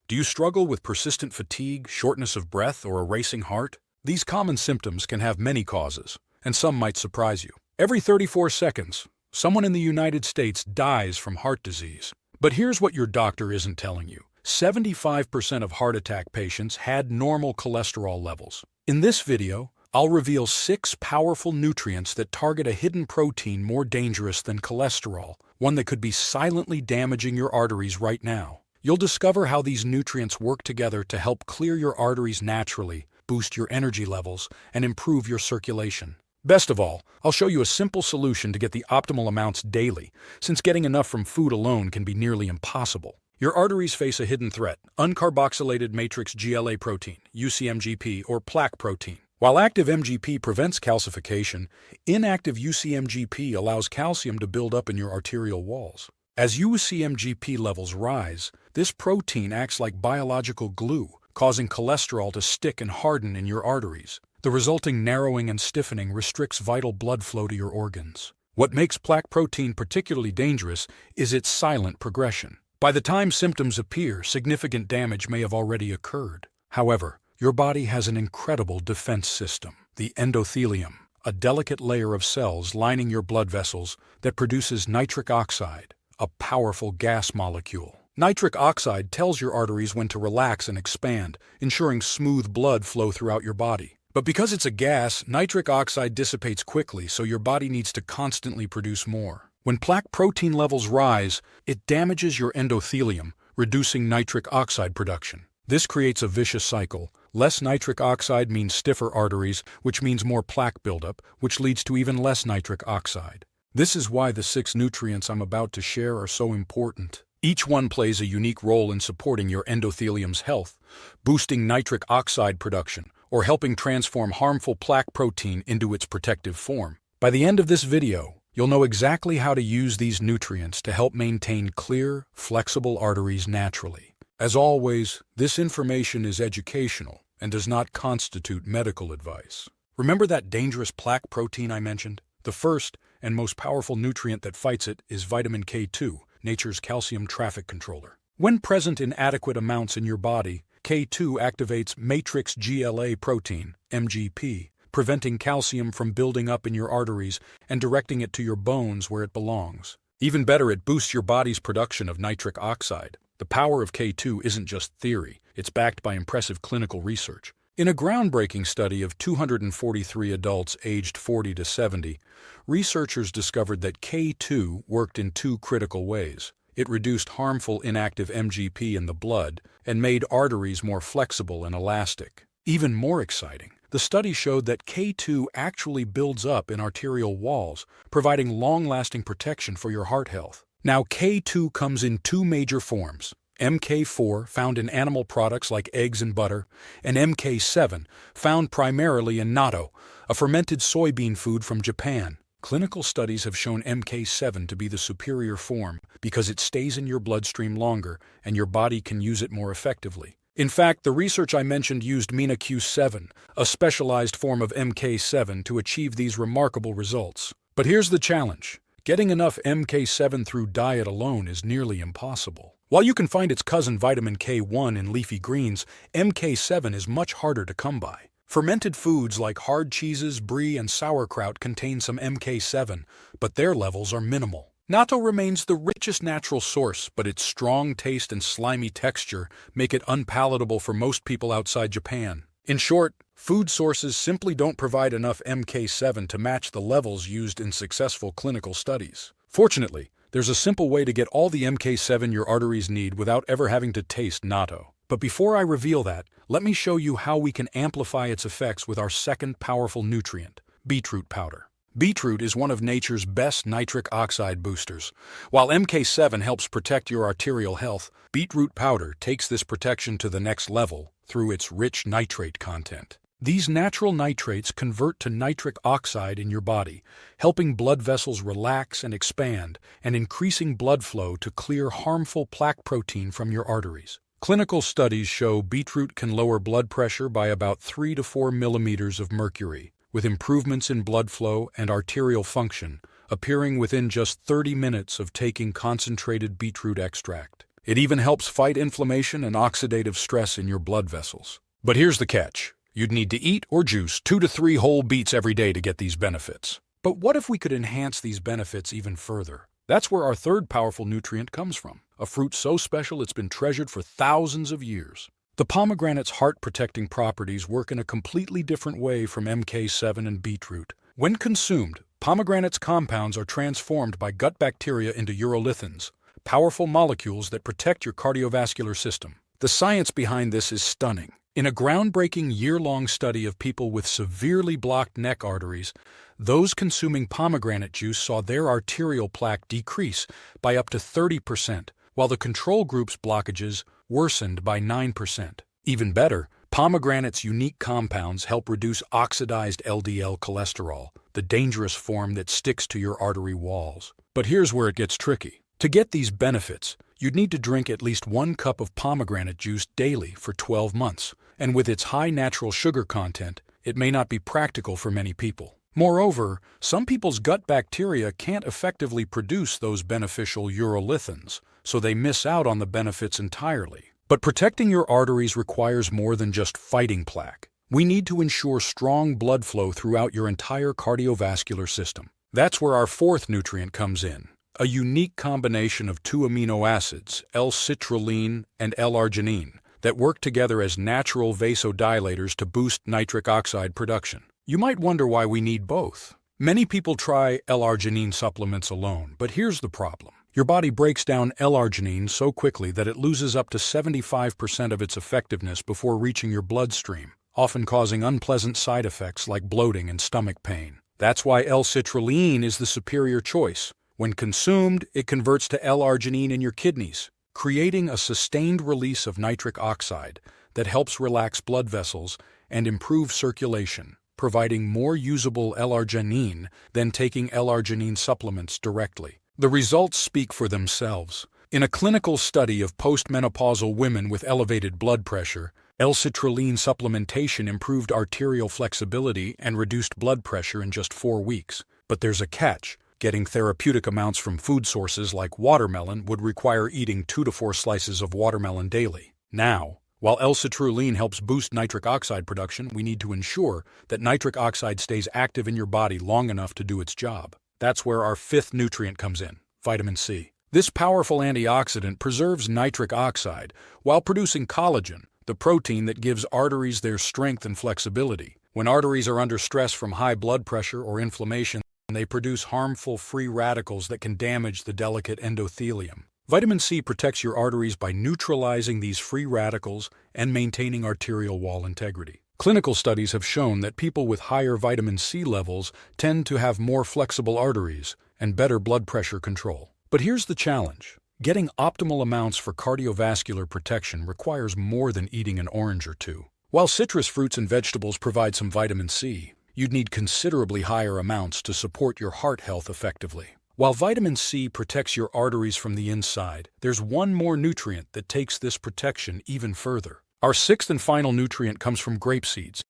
Do you struggle with persistent fatigue, shortness of breath, or a racing heart? These common symptoms can have many causes, and some might surprise you. Every 34 seconds, someone in the United States dies from heart disease. But here's what your doctor isn't telling you. 75% of heart attack patients had normal cholesterol levels. In this video, I'll reveal 6 powerful nutrients that target a hidden protein more dangerous than cholesterol, one that could be silently damaging your arteries right now. You'll discover how these nutrients work together to help clear your arteries naturally, boost your energy levels, and improve your circulation. Best of all, I'll show you a simple solution to get the optimal amounts daily, since getting enough from food alone can be nearly impossible. Your arteries face a hidden threat: uncarboxylated matrix GLA protein, UCMGP, or plaque protein. While active MGP prevents calcification, inactive UCMGP allows calcium to build up in your arterial walls. As UCMGP levels rise, this protein acts like biological glue, causing cholesterol to stick and harden in your arteries. The resulting narrowing and stiffening restricts vital blood flow to your organs. What makes plaque protein particularly dangerous is its silent progression. By the time symptoms appear, significant damage may have already occurred. However, your body has an incredible defense system, the endothelium, a delicate layer of cells lining your blood vessels that produces nitric oxide, a powerful gas molecule. Nitric oxide tells your arteries when to relax and expand, ensuring smooth blood flow throughout your body. But because it's a gas, nitric oxide dissipates quickly, so your body needs to constantly produce more. When plaque protein levels rise, it damages your endothelium, reducing nitric oxide production. This creates a vicious cycle. Less nitric oxide means stiffer arteries, which means more plaque buildup, which leads to even less nitric oxide. This is why the 6 nutrients I'm about to share are so important. Each one plays a unique role in supporting your endothelium's health, boosting nitric oxide production, or helping transform harmful plaque protein into its protective form. By the end of this video, you'll know exactly how to use these nutrients to help maintain clear, flexible arteries naturally. As always, this information is educational and does not constitute medical advice. Remember that dangerous plaque protein I mentioned? The first and most powerful nutrient that fights it is vitamin K2, nature's calcium traffic controller. When present in adequate amounts in your body, K2 activates matrix GLA protein, MGP, preventing calcium from building up in your arteries and directing it to your bones where it belongs. Even better, it boosts your body's production of nitric oxide. The power of K2 isn't just theory, it's backed by impressive clinical research. In a groundbreaking study of 243 adults aged 40 to 70, researchers discovered that K2 worked in 2 critical ways. It reduced harmful inactive MGP in the blood and made arteries more flexible and elastic. Even more exciting, the study showed that K2 actually builds up in arterial walls, providing long-lasting protection for your heart health. Now, K2 comes in 2 major forms: MK4, found in animal products like eggs and butter, and MK7, found primarily in natto, a fermented soybean food from Japan. Clinical studies have shown MK7 to be the superior form because it stays in your bloodstream longer and your body can use it more effectively. In fact, the research I mentioned used MinaQ7, a specialized form of MK7, to achieve these remarkable results. But here's the challenge. Getting enough MK7 through diet alone is nearly impossible. While you can find its cousin vitamin K1 in leafy greens, MK7 is much harder to come by. Fermented foods like hard cheeses, brie, and sauerkraut contain some MK7, but their levels are minimal. Natto remains the richest natural source, but its strong taste and slimy texture make it unpalatable for most people outside Japan. In short, food sources simply don't provide enough MK7 to match the levels used in successful clinical studies. Fortunately, there's a simple way to get all the MK7 your arteries need without ever having to taste natto. But before I reveal that, let me show you how we can amplify its effects with our second powerful nutrient, beetroot powder. Beetroot is one of nature's best nitric oxide boosters. While MK7 helps protect your arterial health, beetroot powder takes this protection to the next level through its rich nitrate content. These natural nitrates convert to nitric oxide in your body, helping blood vessels relax and expand, and increasing blood flow to clear harmful plaque protein from your arteries. Clinical studies show beetroot can lower blood pressure by about 3 to 4 millimeters of mercury, with improvements in blood flow and arterial function appearing within just 30 minutes of taking concentrated beetroot extract. It even helps fight inflammation and oxidative stress in your blood vessels. But here's the catch. You'd need to eat or juice 2 to 3 whole beets every day to get these benefits. But what if we could enhance these benefits even further? That's where our third powerful nutrient comes from, a fruit so special it's been treasured for thousands of years. The pomegranate's heart-protecting properties work in a completely different way from MK7 and beetroot. When consumed, pomegranate's compounds are transformed by gut bacteria into urolithins, powerful molecules that protect your cardiovascular system. The science behind this is stunning. In a groundbreaking year-long study of people with severely blocked neck arteries, those consuming pomegranate juice saw their arterial plaque decrease by up to 30%, while the control group's blockages worsened by 9%. Even better, pomegranate's unique compounds help reduce oxidized LDL cholesterol, the dangerous form that sticks to your artery walls. But here's where it gets tricky. To get these benefits, you'd need to drink at least 1 cup of pomegranate juice daily for 12 months, and with its high natural sugar content, it may not be practical for many people. Moreover, some people's gut bacteria can't effectively produce those beneficial urolithins, so they miss out on the benefits entirely. But protecting your arteries requires more than just fighting plaque. We need to ensure strong blood flow throughout your entire cardiovascular system. That's where our fourth nutrient comes in, a unique combination of 2 amino acids, L-citrulline and L-arginine, that work together as natural vasodilators to boost nitric oxide production. You might wonder why we need both. Many people try L-arginine supplements alone, but here's the problem. Your body breaks down L-arginine so quickly that it loses up to 75% of its effectiveness before reaching your bloodstream, often causing unpleasant side effects like bloating and stomach pain. That's why L-citrulline is the superior choice. When consumed, it converts to L-arginine in your kidneys, creating a sustained release of nitric oxide that helps relax blood vessels and improve circulation, providing more usable L-arginine than taking L-arginine supplements directly. The results speak for themselves. In a clinical study of postmenopausal women with elevated blood pressure, L-citrulline supplementation improved arterial flexibility and reduced blood pressure in just 4 weeks. But there's a catch. Getting therapeutic amounts from food sources like watermelon would require eating 2 to 4 slices of watermelon daily. Now, while L-citrulline helps boost nitric oxide production, we need to ensure that nitric oxide stays active in your body long enough to do its job. That's where our fifth nutrient comes in, vitamin C. This powerful antioxidant preserves nitric oxide while producing collagen, the protein that gives arteries their strength and flexibility. When arteries are under stress from high blood pressure or inflammation, they produce harmful free radicals that can damage the delicate endothelium. Vitamin C protects your arteries by neutralizing these free radicals and maintaining arterial wall integrity. Clinical studies have shown that people with higher vitamin C levels tend to have more flexible arteries and better blood pressure control. But here's the challenge. Getting optimal amounts for cardiovascular protection requires more than eating an orange or two. While citrus fruits and vegetables provide some vitamin C, you'd need considerably higher amounts to support your heart health effectively. While vitamin C protects your arteries from the inside, there's one more nutrient that takes this protection even further. Our sixth and final nutrient comes from grape seeds,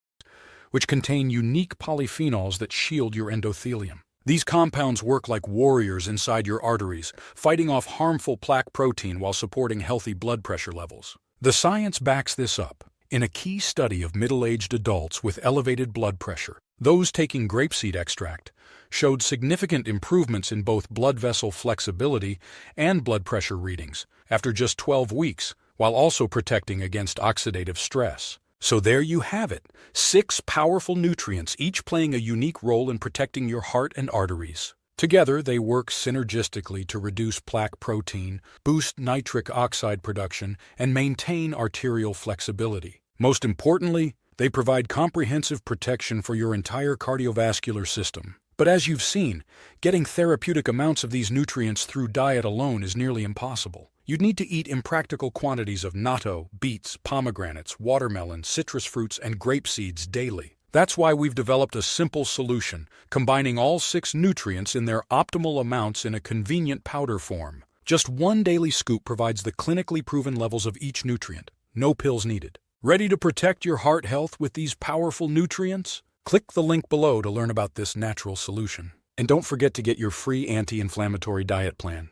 which contain unique polyphenols that shield your endothelium. These compounds work like warriors inside your arteries, fighting off harmful plaque protein while supporting healthy blood pressure levels. The science backs this up. In a key study of middle-aged adults with elevated blood pressure, those taking grapeseed extract showed significant improvements in both blood vessel flexibility and blood pressure readings after just 12 weeks, while also protecting against oxidative stress. So there you have it, 6 powerful nutrients, each playing a unique role in protecting your heart and arteries. Together, they work synergistically to reduce plaque protein, boost nitric oxide production, and maintain arterial flexibility. Most importantly, they provide comprehensive protection for your entire cardiovascular system. But as you've seen, getting therapeutic amounts of these nutrients through diet alone is nearly impossible. You'd need to eat impractical quantities of natto, beets, pomegranates, watermelon, citrus fruits, and grape seeds daily. That's why we've developed a simple solution, combining all 6 nutrients in their optimal amounts in a convenient powder form. Just 1 daily scoop provides the clinically proven levels of each nutrient. No pills needed. Ready to protect your heart health with these powerful nutrients? Click the link below to learn about this natural solution. And don't forget to get your free anti-inflammatory diet plan.